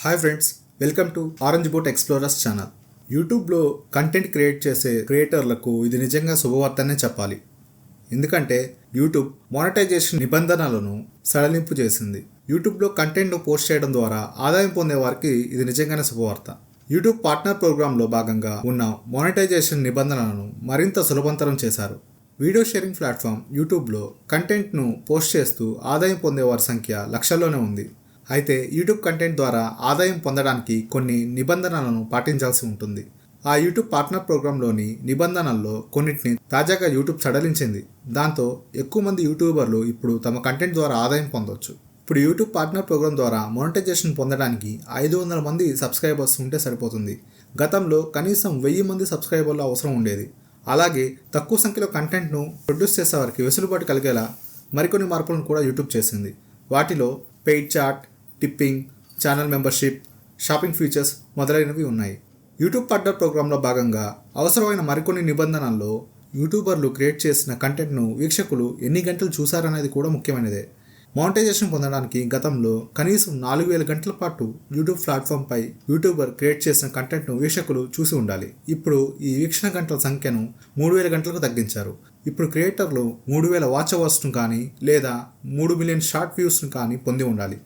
Hi friends, welcome to orange boat explorers channel. యూట్యూబ్లో content create చేసే క్రియేటర్లకు ఇది నిజంగా శుభవార్తనే చెప్పాలి. ఎందుకంటే యూట్యూబ్ మానిటైజేషన్ నిబంధనలను సడలింపు చేసింది. యూట్యూబ్లో కంటెంట్ను పోస్ట్ చేయడం ద్వారా ఆదాయం పొందే వారికి ఇది నిజంగానే శుభవార్త. యూట్యూబ్ పార్ట్నర్ ప్రోగ్రాంలో భాగంగా ఉన్న మానిటైజేషన్ నిబంధనలను మరింత సులభతరం చేశారు. వీడియో షేరింగ్ ప్లాట్ఫామ్ యూట్యూబ్లో కంటెంట్ను పోస్ట్ చేస్తూ ఆదాయం పొందేవారి సంఖ్య లక్షల్లోనే ఉంది. అయితే యూట్యూబ్ కంటెంట్ ద్వారా ఆదాయం పొందడానికి కొన్ని నిబంధనలను పాటించాల్సి ఉంటుంది. ఆ యూట్యూబ్ పార్ట్నర్ ప్రోగ్రాంలోని నిబంధనల్లో కొన్నిటిని తాజాగా యూట్యూబ్ సడలించింది. దాంతో ఎక్కువ మంది యూట్యూబర్లు ఇప్పుడు తమ కంటెంట్ ద్వారా ఆదాయం పొందవచ్చు. ఇప్పుడు యూట్యూబ్ పార్ట్నర్ ప్రోగ్రాం ద్వారా మానిటైజేషన్ పొందడానికి 500 మంది సబ్స్క్రైబర్స్ ఉంటే సరిపోతుంది. గతంలో కనీసం 1000 మంది సబ్స్క్రైబర్లు అవసరం ఉండేది. అలాగే తక్కువ సంఖ్యలో కంటెంట్ను ప్రొడ్యూస్ చేసేవారికి వెసులుబాటు కలిగేలా మరికొన్ని మార్పులను కూడా యూట్యూబ్ చేసింది. వాటిలో paid chat, tipping, channel membership, shopping features మొదలైనవి ఉన్నాయి. యూట్యూబ్ పార్ట్నర్ ప్రోగ్రాంలో భాగంగా అవసరమైన మరికొన్ని నిబంధనల్లో యూట్యూబర్లు క్రియేట్ చేసిన కంటెంట్ను వీక్షకులు ఎన్ని గంటలు చూశారనేది కూడా ముఖ్యమైనదే. మానిటైజేషన్ పొందడానికి గతంలో కనీసం 4000 గంటల పాటు యూట్యూబ్ ప్లాట్ఫామ్పై యూట్యూబర్ క్రియేట్ చేసిన కంటెంట్ను వీక్షకులు చూసి ఉండాలి. ఇప్పుడు ఈ వీక్షణ గంటల సంఖ్యను 3000 గంటలకు తగ్గించారు. ఇప్పుడు క్రియేటర్లు 3000 వాచ్ అవర్స్ను కానీ లేదా 3 మిలియన్ షార్ట్ వ్యూస్ను కానీ పొంది ఉండాలి.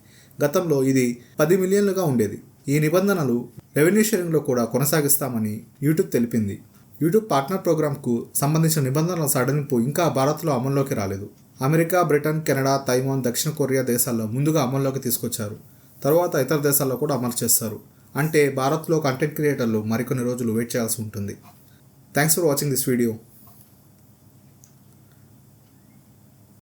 గతంలో ఇది 10 మిలియన్లుగా ఉండేది. ఈ నిబంధనలు రెవెన్యూ షేరింగ్లో కూడా కొనసాగిస్తామని యూట్యూబ్ తెలిపింది. యూట్యూబ్ పార్ట్నర్ ప్రోగ్రాంకు సంబంధించిన నిబంధనల సడలింపు ఇంకా భారత్లో అమల్లోకి రాలేదు. అమెరికా, బ్రిటన్, కెనడా, తైవాన్, దక్షిణ కొరియా దేశాల్లో ముందుగా అమల్లోకి తీసుకొచ్చారు. తర్వాత ఇతర దేశాల్లో కూడా అమలు చేస్తారు. అంటే భారత్లో కంటెంట్ క్రియేటర్లు మరికొన్ని రోజులు వెయిట్ చేయాల్సి ఉంటుంది. Thanks for watching this video.